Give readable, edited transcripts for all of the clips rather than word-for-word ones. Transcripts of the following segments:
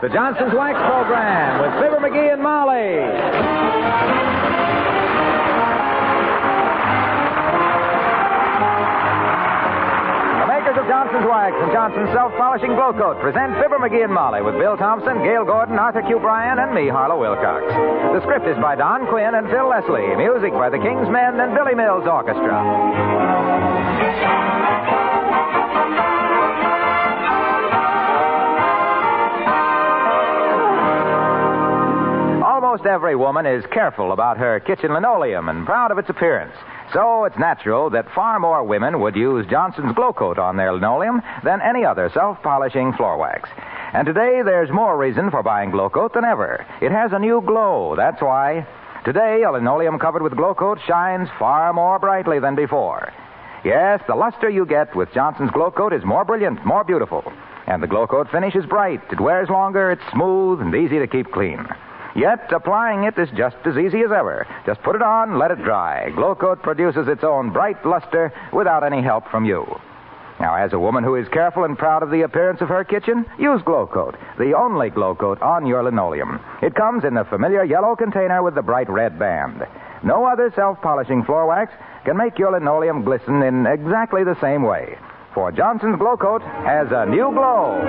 the Johnson's Wax Program with Fibber, McGee, and Molly. The makers of Johnson's Wax and Johnson's Self-Polishing Glow Coat present Fibber, McGee, and Molly with Bill Thompson, Gail Gordon, Arthur Q. Bryan, and me, Harlow Wilcox. The script is by Don Quinn and Phil Leslie. Music by the King's Men and Billy Mills Orchestra. Almost every woman is careful about her kitchen linoleum and proud of its appearance. So it's natural that far more women would use Johnson's Glow Coat on their linoleum than any other self-polishing floor wax. And today there's more reason for buying Glow Coat than ever. It has a new glow. That's why today a linoleum covered with Glow Coat shines far more brightly than before. Yes, the luster you get with Johnson's Glow Coat is more brilliant, more beautiful. And the Glow Coat finish is bright. It wears longer, it's smooth, and easy to keep clean. Yet, applying it is just as easy as ever. Just put it on, let it dry. Glow Coat produces its own bright luster without any help from you. Now, as a woman who is careful and proud of the appearance of her kitchen, use Glow Coat, the only Glow Coat on your linoleum. It comes in the familiar yellow container with the bright red band. No other self-polishing floor wax can make your linoleum glisten in exactly the same way. For Johnson's Glow Coat has a new glow.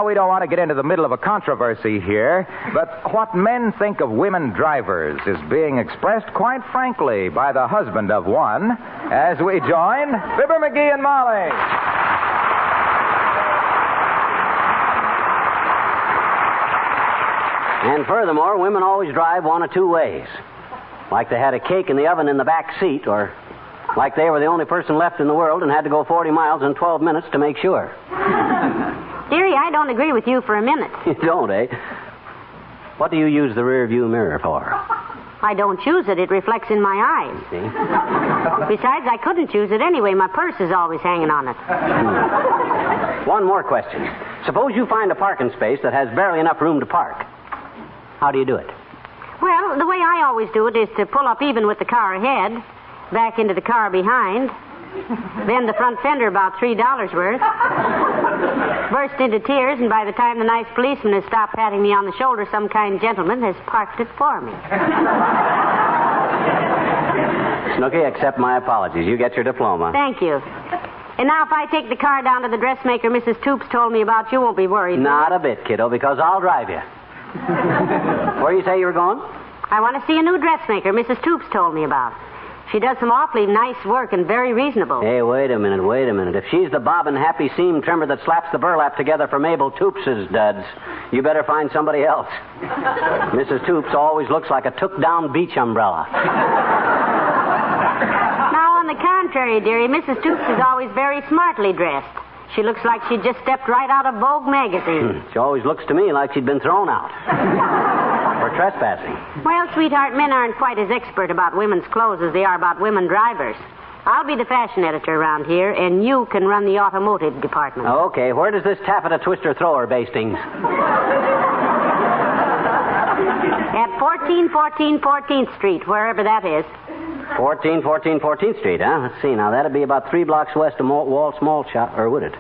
We don't want to get into the middle of a controversy here, but what men think of women drivers is being expressed quite frankly by the husband of one as we join Fibber, McGee, and Molly. And furthermore, women always drive one of two ways. Like they had a cake in the oven in the back seat, or like they were the only person left in the world and had to go 40 miles in 12 minutes to make sure. Dearie, I don't agree with you for a minute. You don't, eh? What do you use the rear view mirror for? I don't choose it. It reflects in my eyes. See? Besides, I couldn't choose it anyway. My purse is always hanging on it. One more question. Suppose you find a parking space that has barely enough room to park. How do you do it? Well, the way I always do it is to pull up even with the car ahead, back into the car behind, bend the front fender about $3 worth, burst into tears, and by the time the nice policeman has stopped patting me on the shoulder, some kind gentleman has parked it for me. Snooky, accept my apologies. You get your diploma. Thank you. And now if I take the car down to the dressmaker Mrs. Toops told me about, you won't be worried. Not a bit, kiddo, because I'll drive you. Where do you say you were going? I want to see a new dressmaker Mrs. Toops told me about. She does some awfully nice work and very reasonable. Hey, wait a minute. If she's the bobbin' happy seam trimmer that slaps the burlap together for Mabel Toops' duds, you better find somebody else. Mrs. Toops always looks like a took-down beach umbrella. Now, on the contrary, dearie, Mrs. Toops is always very smartly dressed. She looks like she just stepped right out of Vogue magazine. She always looks to me like she'd been thrown out. For trespassing. Well, sweetheart, men aren't quite as expert about women's clothes as they are about women drivers. I'll be the fashion editor around here, and you can run the automotive department. Okay, where does this taffeta twister thrower bastings? At 1414 14th Street, wherever that is. 1414 14th Street, huh? Let's see, now that'd be about 3 blocks west of Walt's Mall Shop, or would it?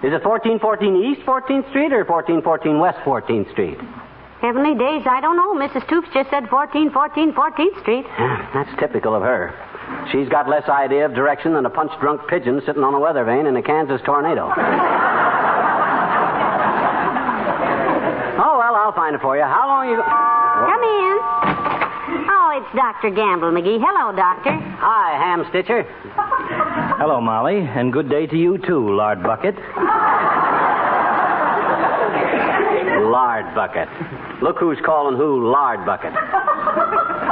Is it 1414 East 14th Street or 1414 West 14th Street? Heavenly days, I don't know. Mrs. Toops just said 1414 14th Street. That's typical of her. She's got less idea of direction than a punch-drunk pigeon sitting on a weather vane in a Kansas tornado. Oh, well, I'll find it for you. How long you... Come in. Oh, it's Dr. Gamble, McGee. Hello, Doctor. Hi, Ham Stitcher. Hello, Molly, and good day to you, too, Lard Bucket. Lard Bucket. Look who's calling who Lard Bucket.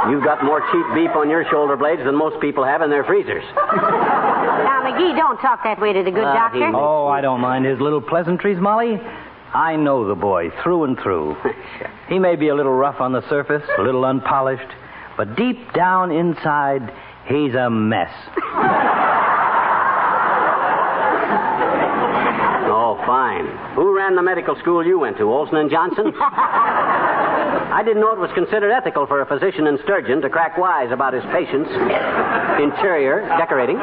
You've got more cheap beef on your shoulder blades than most people have in their freezers. Now, McGee, don't talk that way to the good doctor. Oh, I don't mind his little pleasantries, Molly. I know the boy through and through. He may be a little rough on the surface, a little unpolished, but deep down inside, he's a mess. Oh, fine. Who ran the medical school you went to, Olson and Johnson? I didn't know it was considered ethical for a physician in sturgeon to crack wise about his patient's interior decorating.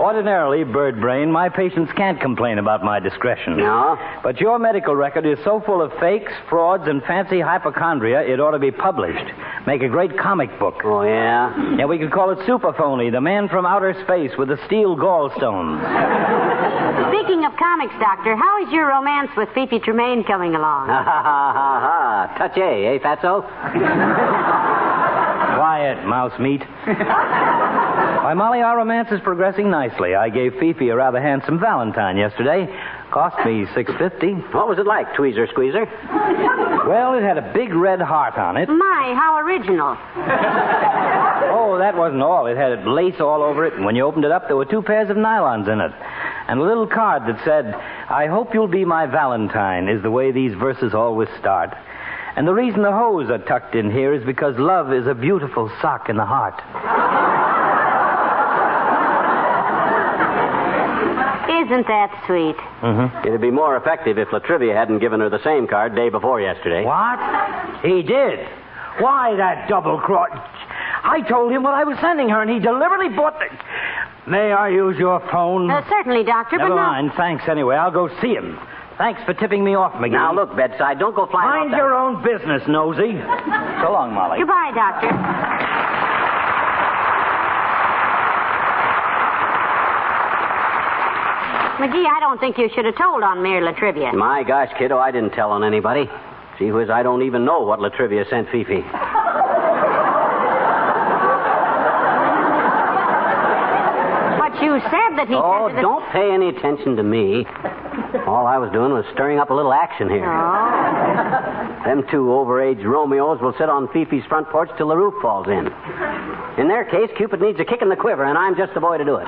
Ordinarily, Bird Brain, my patients can't complain about my discretion. No? But your medical record is so full of fakes, frauds, and fancy hypochondria, it ought to be published. Make a great comic book. Oh, yeah? Yeah, we could call it Superphony, the man from outer space with the steel gallstones. Speaking of comics, Doctor, how is your romance with Fifi Tremaine coming along? Ha, ha, ha, ha, ha. Touche, eh, Fatso? Quiet, mouse meat. Why, Molly, our romance is progressing nicely. I gave Fifi a rather handsome Valentine yesterday. Cost me $6.50. What was it like, tweezer squeezer? Well, it had a big red heart on it. My, how original. Oh, that wasn't all. It had lace all over it, and when you opened it up, there were 2 pairs of nylons in it. And a little card that said, "I hope you'll be my Valentine," is the way these verses always start. And the reason the hose are tucked in here is because love is a beautiful sock in the heart. Isn't that sweet? Mm-hmm. It'd be more effective if Latrivia hadn't given her the same card day before yesterday. What? He did? Why, that double cross? I told him what I was sending her, and he deliberately bought the... May I use your phone? Certainly, Doctor, Never but mind. Thanks anyway. I'll go see him. Thanks for tipping me off, McGee. Now, look, bedside, don't go flying Mind off your own business, nosy. So long, Molly. Goodbye, Doctor. McGee, I don't think you should have told on Mayor Latrivia. My gosh, kiddo, I didn't tell on anybody. Gee whiz, I don't even know what Latrivia sent Fifi. But you said that he Oh, said that... don't pay any attention to me. All I was doing was stirring up a little action here. Oh. Them 2 overaged Romeos will sit on Fifi's front porch till the roof falls in. In their case, Cupid needs a kick in the quiver, and I'm just the boy to do it.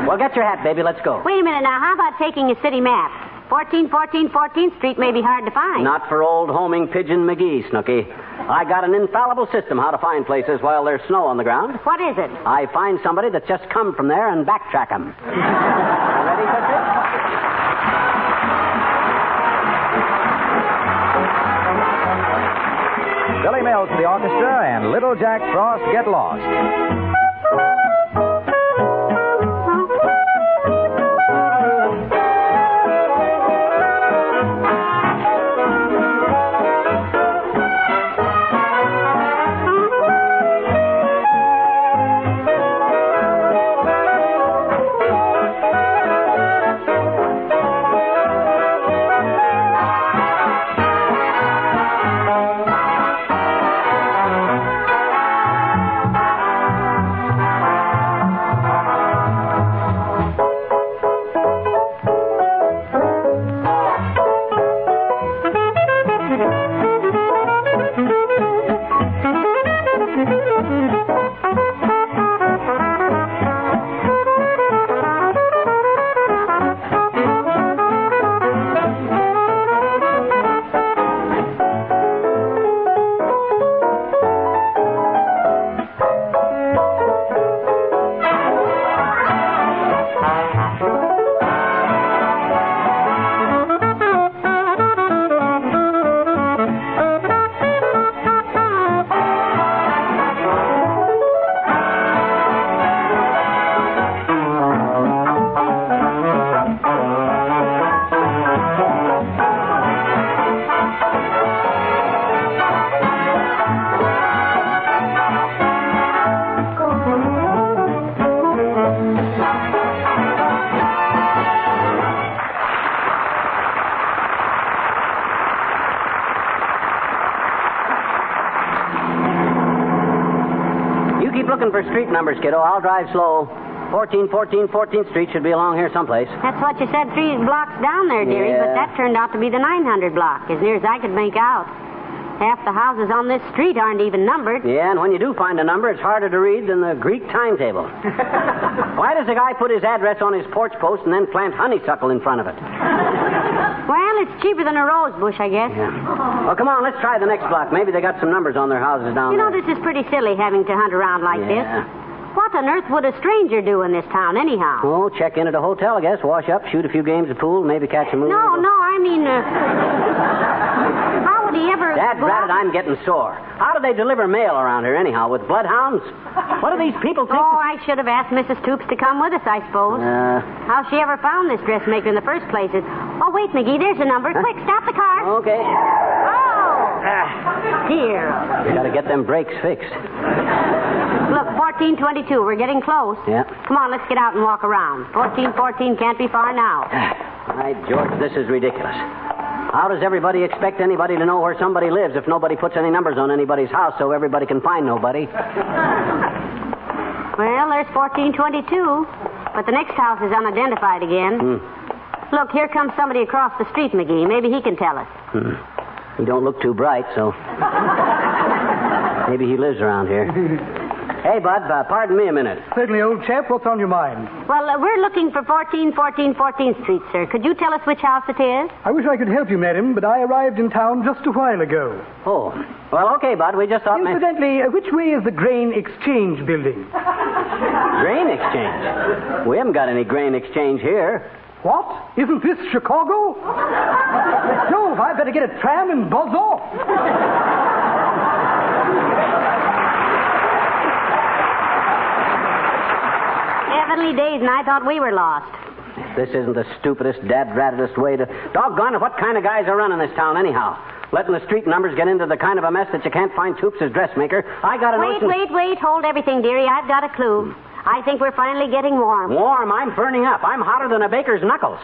Well, get your hat, baby. Let's go. Wait a minute now. How about taking a city map? 1414 Street may be hard to find. Not for old homing pigeon McGee, Snooky. I got an infallible system how to find places while there's snow on the ground. What is it? I find somebody that's just come from there and backtrack them. Ready, Tootsie? Billy Mills to the orchestra and Little Jack Frost Get Lost. Looking for street numbers, kiddo. I'll drive slow. 14th Street should be along here someplace. That's what you said 3 blocks down there, dearie, Yeah. but that turned out to be the 900 block, as near as I could make out. Half the houses on this street aren't even numbered. Yeah, and when you do find a number, it's harder to read than the Greek timetable. Why does the guy put his address on his porch post and then plant honeysuckle in front of it? Well, it's cheaper than a rose bush, I guess. Yeah. Well, come on, let's try the next block. Maybe they got some numbers on their houses down You there. know, this is pretty silly having to hunt around like this. What on earth would a stranger do in this town, anyhow? Oh, check in at a hotel, I guess. Wash up, shoot a few games of pool, maybe catch a movie. No, I mean... How would he ever... Dad rat it, I'm getting sore. How do they deliver mail around here anyhow? With bloodhounds? What do these people think? Oh, I should have asked Mrs. Toops to come with us, I suppose. How she ever found this dressmaker in the first place is... Oh, wait, McGee, there's a number. Quick, stop the car. Okay. Oh! Here. You gotta get them brakes fixed. Look, 1422. We're getting close. Yeah. Come on, let's get out and walk around. 1414 can't be far now. All right, George, this is ridiculous. How does everybody expect anybody to know where somebody lives if nobody puts any numbers on anybody's house so everybody can find nobody? Well, there's 1422. But the next house is unidentified again. Look, here comes somebody across the street, McGee. Maybe he can tell us. He don't look too bright, so... Maybe he lives around here. Hey, Bud, pardon me a minute. Certainly, old chap. What's on your mind? Well, we're looking for 1414 Street, sir. Could you tell us which house it is? I wish I could help you, madam, but I arrived in town just a while ago. Oh. Well, okay, Bud. We just thought... Incidentally, which way is the grain exchange building? Grain exchange? We haven't got any grain exchange here. What? Isn't this Chicago? Jove, I'd better get a tram and buzz off. Heavenly days, and I thought we were lost. This isn't the stupidest, dad-rattedest way to... Doggone it, what kind of guys are running this town anyhow? Letting the street numbers get into the kind of a mess that you can't find Toops' dressmaker. I got a notion... Wait. Hold everything, dearie. I've got a clue. I think we're finally getting warm. Warm? I'm burning up. I'm hotter than a baker's knuckles.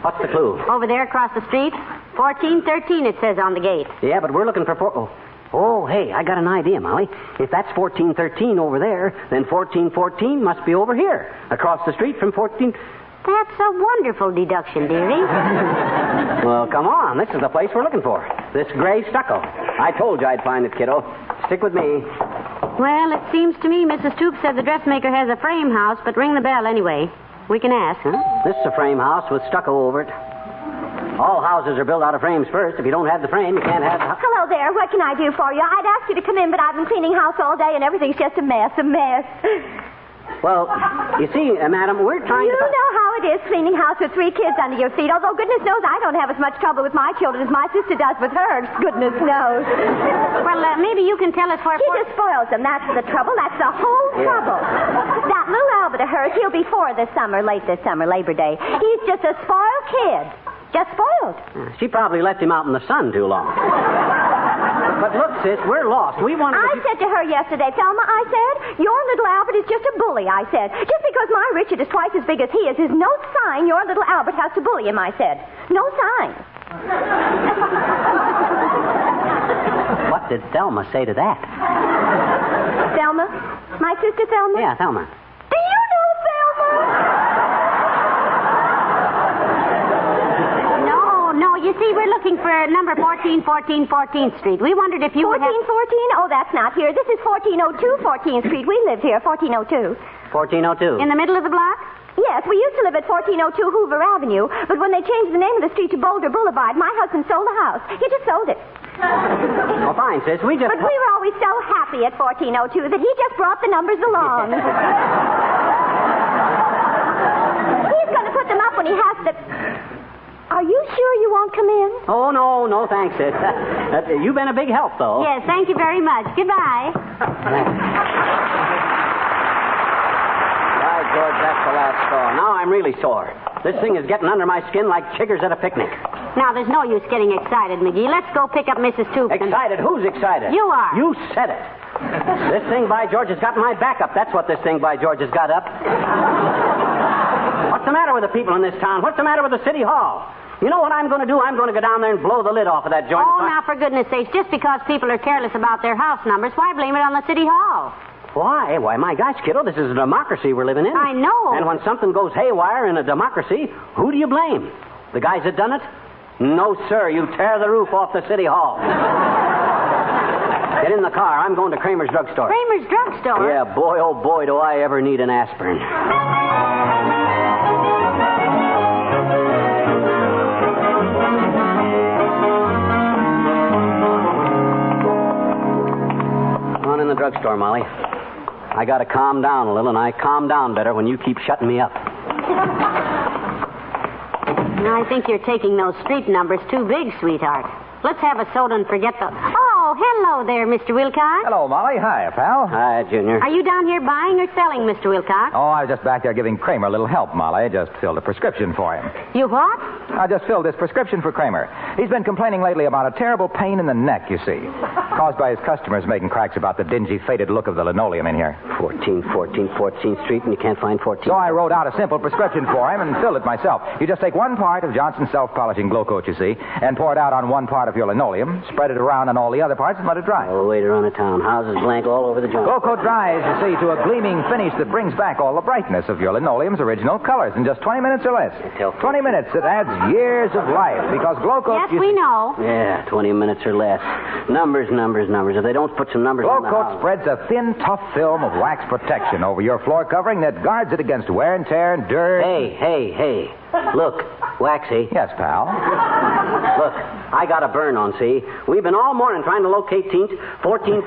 What's the clue? Over there across the street. 1413, it says on the gate. Yeah, but we're looking for... Oh, hey, I got an idea, Molly. If that's 1413 over there, then 1414 must be over here, across the street from 14... That's a wonderful deduction, dearie. Well, come on. This is the place we're looking for. This gray stucco. I told you I'd find it, kiddo. Stick with me. Well, it seems to me Mrs. Toops said the dressmaker has a frame house, but ring the bell anyway. We can ask. Huh? This is a frame house with stucco over it. All houses are built out of frames first. If you don't have the frame, you can't have the... Hello there. What can I do for you? I'd asked you to come in, but I've been cleaning house all day, and everything's just a mess. Well, you see, madam, we're trying You know how it is cleaning house with 3 kids under your feet, although goodness knows I don't have as much trouble with my children as my sister does with hers. Goodness knows. Well, maybe you can tell us where... She just spoils them. That's the trouble. That's the whole trouble. That little Albert of hers, he'll be 4 this summer, late this summer, Labor Day. He's just a spoiled kid. Just spoiled. She probably left him out in the sun too long. But look, sis, we're lost. We wanted I said to her yesterday, Thelma, I said, your little Albert is just a bully, I said. Just because my Richard is twice as big as he is no sign your little Albert has to bully him, I said. No sign. What did Thelma say to that? Thelma? My sister Thelma? Yeah, Thelma. Do you know Thelma? No, you see, we're looking for number 1414 Street. We wondered if you 1414? Oh, that's not here. This is 1402 14th Street. We live here, 1402. 1402. In the middle of the block? Yes, we used to live at 1402 Hoover Avenue, but when they changed the name of the street to Boulder Boulevard, my husband sold the house. He just sold it. Well, fine, sis. But we were always so happy at 1402 that he just brought the numbers along. He's going to put them up when he has the... Are you sure you won't come in? Oh, no, thanks, sis. You've been a big help, though. Yes, thank you very much. Goodbye. By George, that's the last straw. Now I'm really sore. This thing is getting under my skin like chiggers at a picnic. Now, there's no use getting excited, McGee. Let's go pick up Mrs. Toops. Excited? Who's excited? You are. You said it. This thing, by George, has got my back up. That's what this thing, by George, has got up. What's the matter with the people in this town? What's the matter with the city hall? You know what I'm going to do? I'm going to go down there and blow the lid off of that joint. Oh, now, for goodness sakes, just because people are careless about their house numbers, why blame it on the city hall? Why? Why, my gosh, kiddo, this is a democracy we're living in. I know. And when something goes haywire in a democracy, who do you blame? The guys that done it? No, sir. You tear the roof off the city hall. Get in the car. I'm going to Kramer's drugstore. Kramer's drugstore? Yeah, boy, oh boy, do I ever need an aspirin. On in the drugstore, Molly. I got to calm down a little, and I calm down better when you keep shutting me up. I think you're taking those street numbers too big, sweetheart. Let's have a soda and forget the... Oh, hello there, Mr. Wilcox. Hello, Molly. Hi, pal. Hi, Junior. Are you down here buying or selling, Mr. Wilcox? Oh, I was just back there giving Kramer a little help, Molly. Just filled a prescription for him. You what? I just filled this prescription for Kramer. He's been complaining lately about a terrible pain in the neck, you see. Caused by his customers making cracks about the dingy, faded look of the linoleum in here. 14th Street, and you can't find 14th. So I wrote out a simple prescription for him and filled it myself. You just take 1 part of Johnson's self-polishing glow coat, you see, and pour it out on 1 part of your linoleum, spread it around on all the other parts, and let it dry. Oh, wait around the town. Houses blank all over the joint. Glow coat dries, you see, to a gleaming finish that brings back all the brightness of your linoleum's original colors in just 20 minutes or less. 20 minutes, it adds years of life, because glow coat... Yes, we know. Yeah, 20 minutes or less. Numbers. If they don't put some numbers Glow on the coat house... spreads a thin, tough film of wax protection over your floor covering that guards it against wear and tear and dirt. Hey. Look, Waxy. Yes, pal. Look, I got a burn on, see? We've been all morning trying to locate 14th Street.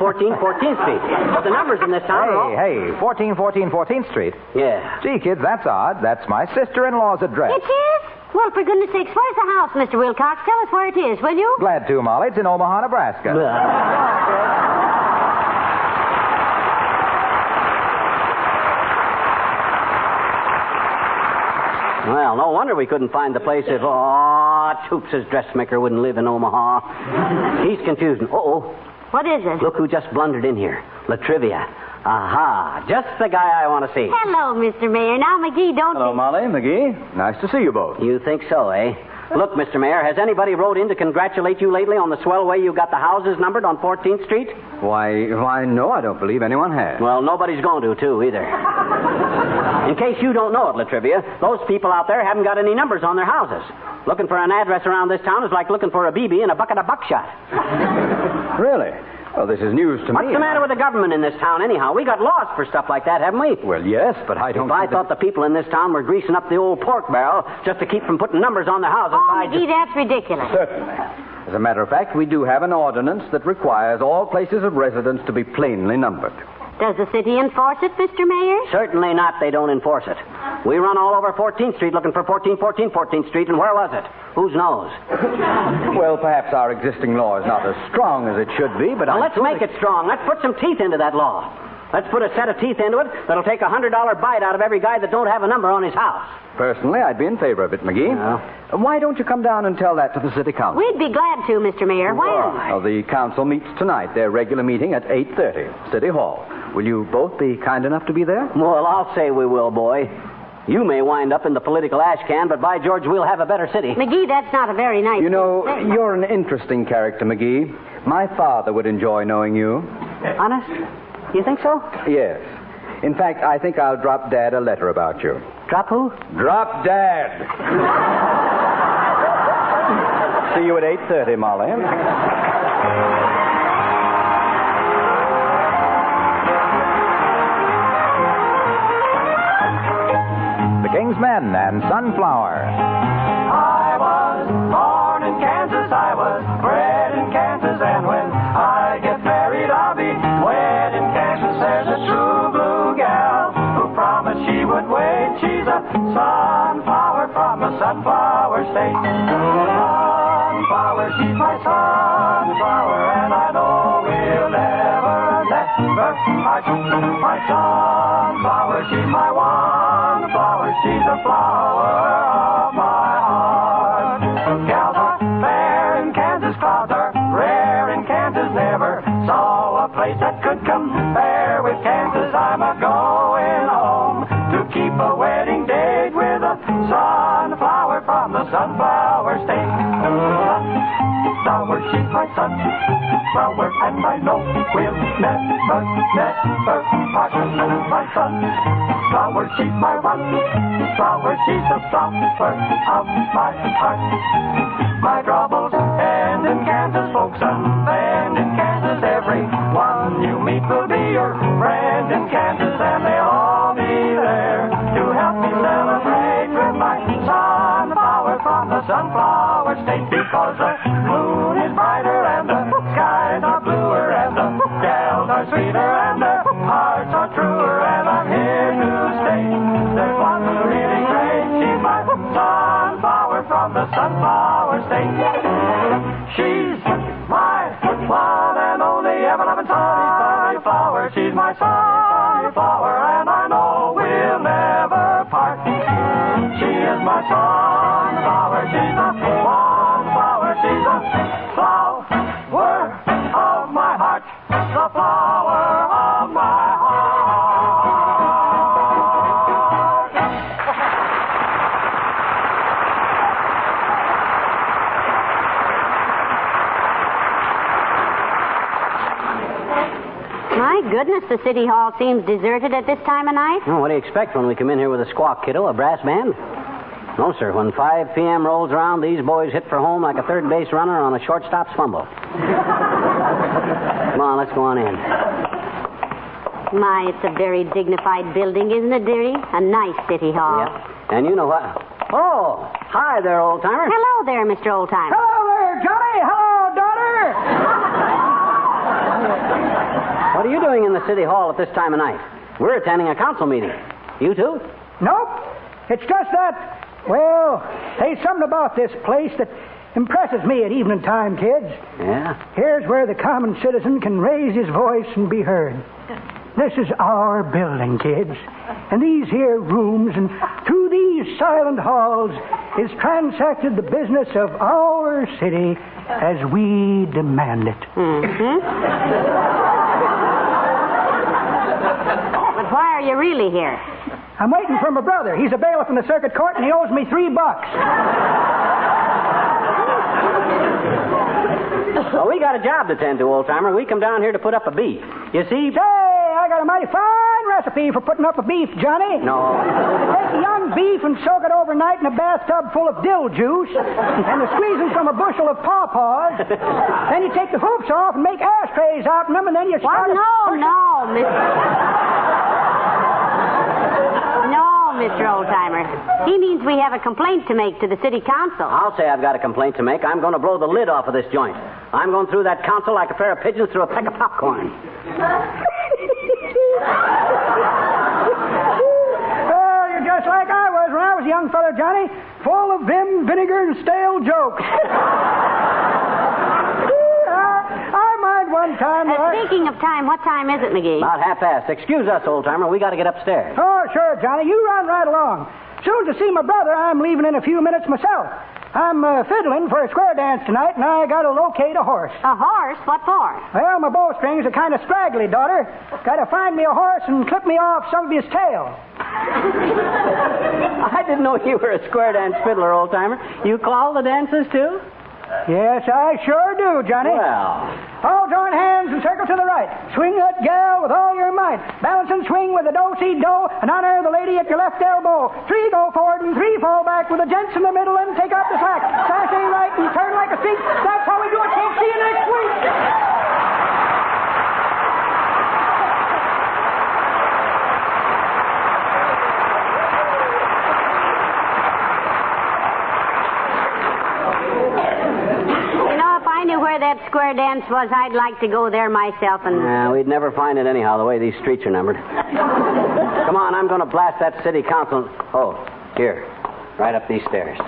But the numbers in this town are all... Hey, 14th Street. Yeah. Gee, kids, that's odd. That's my sister-in-law's address. It is? Well, for goodness sakes, where's the house, Mr. Wilcox? Tell us where it is, will you? Glad to, Molly. It's in Omaha, Nebraska. Well, no wonder we couldn't find the place if... Oh, Toops' dressmaker wouldn't live in Omaha. He's confused. Uh-oh. What is it? Look who just blundered in here. Latrivia. Aha. Just the guy I want to see. Hello, Mr. Mayor. Now, McGee, don't... Hello, Molly. McGee. Nice to see you both. You think so, eh? Look, Mr. Mayor, has anybody wrote in to congratulate you lately on the swell way you got the houses numbered on 14th Street? Why, no, I don't believe anyone has. Well, nobody's going to, too, either. In case you don't know it, Latrivia, those people out there haven't got any numbers on their houses. Looking for an address around this town is like looking for a BB in a bucket of buckshot. Really? Well, this is news to me. What's the matter with the government in this town, anyhow? We got laws for stuff like that, haven't we? Well, yes, but I don't... If I thought the people in this town were greasing up the old pork barrel just to keep from putting numbers on their houses, Oh, McGee, that's ridiculous. Certainly. As a matter of fact, we do have an ordinance that requires all places of residence to be plainly numbered. Does the city enforce it, Mr. Mayor? Certainly not. They don't enforce it. We run all over 14th Street looking for 14th Street, and where was it? Whose knows? Well, perhaps our existing law is not as strong as it should be, but Well, let's make it strong. Let's put some teeth into that law. Let's put a set of teeth into it that'll take a $100 bite out of every guy that don't have a number on his house. Personally, I'd be in favor of it, McGee. Why don't you come down and tell that to the city council? We'd be glad to, Mr. Mayor. When? Well, the council meets tonight, their regular meeting at 8:30, City Hall. Will you both be kind enough to be there? Well, I'll say we will, boy. You may wind up in the political ash can, but by George, we'll have a better city. McGee, that's not a very nice... You know, thing to say. you're an interesting character, McGee. My father would enjoy knowing you. Honest? You think so? Yes. In fact, I think I'll drop Dad a letter about you. Drop who? Drop Dad. See you at 8:30, Molly. The King's Men and Sunflower. I was born in Kansas, I was bred in Kansas, and when I get married, I'll be wed in Kansas. There's a true blue gal who promised she would wait. She's a sunflower from a sunflower state. Sunflower, she's my sunflower, and I know we'll never let her part. My sunflower, she's my one flower, she's the flower of my heart. Gals are fair in Kansas, clouds are rare in Kansas, never saw a place that could compare with Kansas. I'm a-going home to keep a wedding date with a sunflower from the sunflower state. Sunflower, she's my sunflower, and I know we'll never part. My sunflower, she's my one flower, she's the flower of my heart. My troubles end in Kansas, folks, and in Kansas, every one you meet will be your friend in Kansas, and they'll all be there to help me celebrate with my sunflower from the sunflower state, because the moon is brighter and the skies are bluer and the gals are sweeter and their hearts are truer, and I'm here to stay. There's one who really great, she's my sunflower from the my sunflower, and I know we'll never part. She is my sunflower, she's a wallflower, she's a flower of my heart, the flower of my heart. My goodness, the City Hall seems deserted at this time of night. Oh, what do you expect when we come in here with a squawk kiddo, a brass band? No, sir. When 5 p.m. rolls around, these boys hit for home like a third base runner on a shortstop's fumble. Come on, let's go on in. My, it's a very dignified building, isn't it, dearie? A nice City Hall. Yeah. And you know what? Oh, hi there, old-timer. Hello there, Mr. Oldtimer. Hello there, Johnny. Hello, daughter. What are you doing in the City Hall at this time of night? We're attending a council meeting. You too? Nope. It's just that, well, there's something about this place that impresses me at evening time, kids. Yeah? Here's where the common citizen can raise his voice and be heard. This is our building, kids. And these here rooms and through these silent halls is transacted the business of our city as we demand it. Mm-hmm. But why are you really here? I'm waiting for my brother. He's a bailiff in the circuit court, and he owes me $3. Well, we got a job to tend to, old-timer. We come down here to put up a beef. You see? Say, I got a mighty fine recipe for putting up a beef, Johnny. No. Take a young beef and soak it overnight in a bathtub full of dill juice and squeeze it from a bushel of pawpaws. Then you take the hoops off and make ashtrays out of them, and then you start... Well, no, Mr. Oldtimer. He means we have a complaint to make to the city council. I'll say I've got a complaint to make. I'm going to blow the lid off of this joint. I'm going through that council like a pair of pigeons through a peck of popcorn. Well, you're just like I was when I was a young fellow, Johnny. Full of vim, vinegar, and stale jokes. I mind one time... Speaking of time, what time is it, McGee? About 1:30. Excuse us, old-timer. We got to get upstairs. Oh, sure, Johnny. You run right along. Soon as I see my brother, I'm leaving in a few minutes myself. I'm fiddling for a square dance tonight, and I got to locate a horse. A horse? What for? Well, my bowstrings are kind of straggly, daughter. Got to find me a horse and clip me off some of his tail. I didn't know you were a square dance fiddler, old-timer. You call the dances, too? Yes, I sure do, Johnny. Well... All join hands and circle to the right. Swing that gal with all your might. Balance and swing with the do-si-do, and honor the lady at your left elbow. 3 go forward and 3 fall back with the gents in the middle and take out the slack. Sashay right and turn like a streak. That's how we do it, folks. See you next week. Where that square dance was, I'd like to go there myself and... We'd never find it anyhow, the way these streets are numbered. Come on, I'm going to blast that city council... Oh, here. Right up these stairs.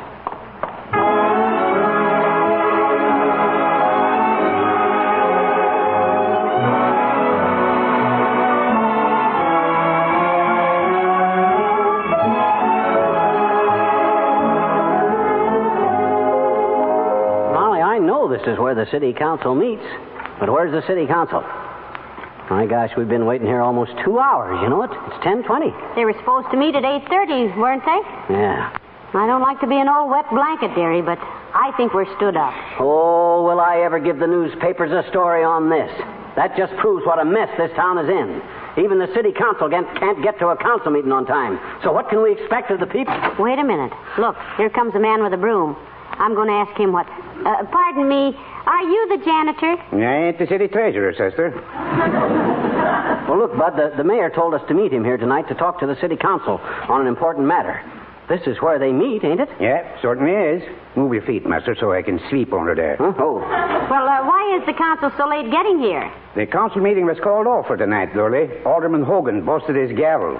This is where the city council meets. But where's the city council? My gosh, we've been waiting here almost 2 hours. You know it? It's 10:20. They were supposed to meet at 8:30, weren't they? Yeah. I don't like to be an old wet blanket, dearie, but I think we're stood up. Oh, will I ever give the newspapers a story on this? That just proves what a mess this town is in. Even the city council can't get to a council meeting on time. So what can we expect of the people? Wait a minute. Look, here comes a man with a broom. I'm going to ask him what... pardon me, are you the janitor? I ain't the city treasurer, sister. Well, look, Bud, the mayor told us to meet him here tonight to talk to the city council on an important matter. This is where they meet, ain't it? Yeah, certainly is. Move your feet, master, so I can sweep under there. Huh? Oh. Well, why is the council so late getting here? The council meeting was called off for tonight, Lurley. Alderman Hogan busted his gavel.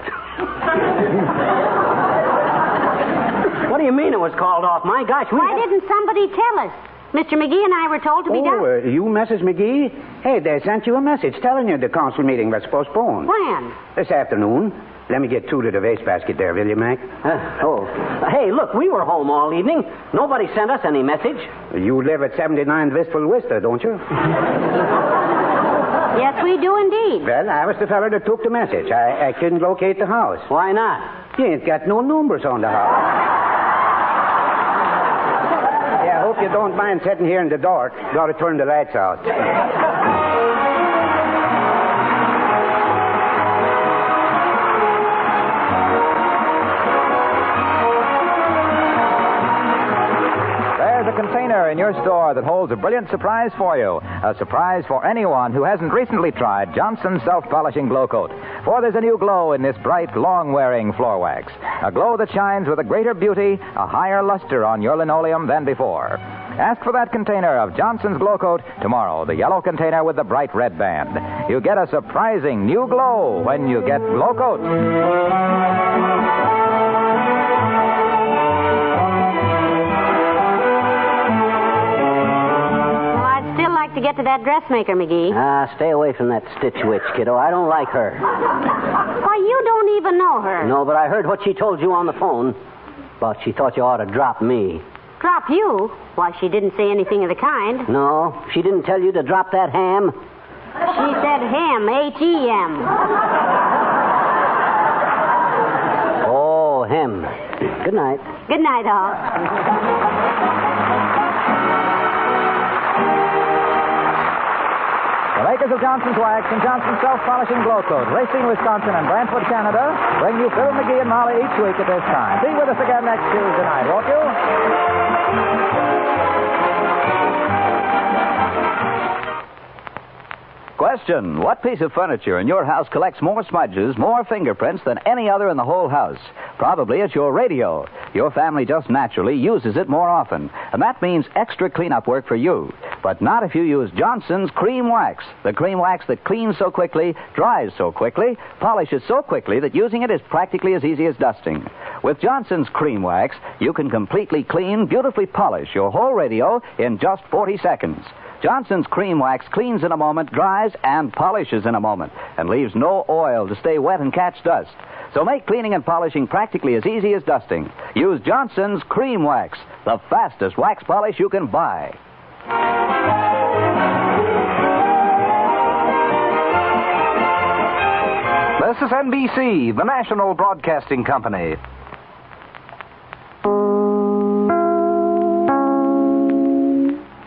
What do you mean it was called off? My gosh, Why didn't somebody tell us? Mr. McGee and I were told to be done. Oh, you, Mrs. McGee? Hey, they sent you a message telling you the council meeting was postponed. When? This afternoon. Let me get 2 to the wastebasket there, will you, Mac? Hey, look, we were home all evening. Nobody sent us any message. You live at 79 Wistful Vista, don't you? Yes, we do indeed. Well, I was the fellow that took the message. I couldn't locate the house. Why not? You ain't got no numbers on the house. Yeah, I hope you don't mind sitting here in the dark. Got to turn the lights out. There's a container in your store that holds a brilliant surprise for you. A surprise for anyone who hasn't recently tried Johnson's self-polishing glow coat. For there's a new glow in this bright, long-wearing floor wax. A glow that shines with a greater beauty, a higher luster on your linoleum than before. Ask for that container of Johnson's glow coat tomorrow, the yellow container with the bright red band. You get a surprising new glow when you get glow coat. To get to that dressmaker, McGee. Stay away from that stitch witch, kiddo. I don't like her. Why, you don't even know her. No, but I heard what she told you on the phone. But she thought you ought to drop me. Drop you? Why, she didn't say anything of the kind. No, she didn't tell you to drop that ham. She said ham, H-E-M. Oh, hem. Good night. Good night, all. The makers of Johnson's Wax and Johnson's Self-Polishing Glow Coat, Racine, Wisconsin, and Brantford, Canada, bring you Phil McGee and Molly each week at this time. Be with us again next Tuesday night, won't you? Question: what piece of furniture in your house collects more smudges, more fingerprints than any other in the whole house? Probably it's your radio. Your family just naturally uses it more often, and that means extra cleanup work for you. But not if you use Johnson's Cream Wax. The cream wax that cleans so quickly, dries so quickly, polishes so quickly that using it is practically as easy as dusting. With Johnson's Cream Wax, you can completely clean, beautifully polish your whole radio in just 40 seconds. Johnson's Cream Wax cleans in a moment, dries, and polishes in a moment, and leaves no oil to stay wet and catch dust. So make cleaning and polishing practically as easy as dusting. Use Johnson's Cream Wax, the fastest wax polish you can buy. This is NBC, the national broadcasting company.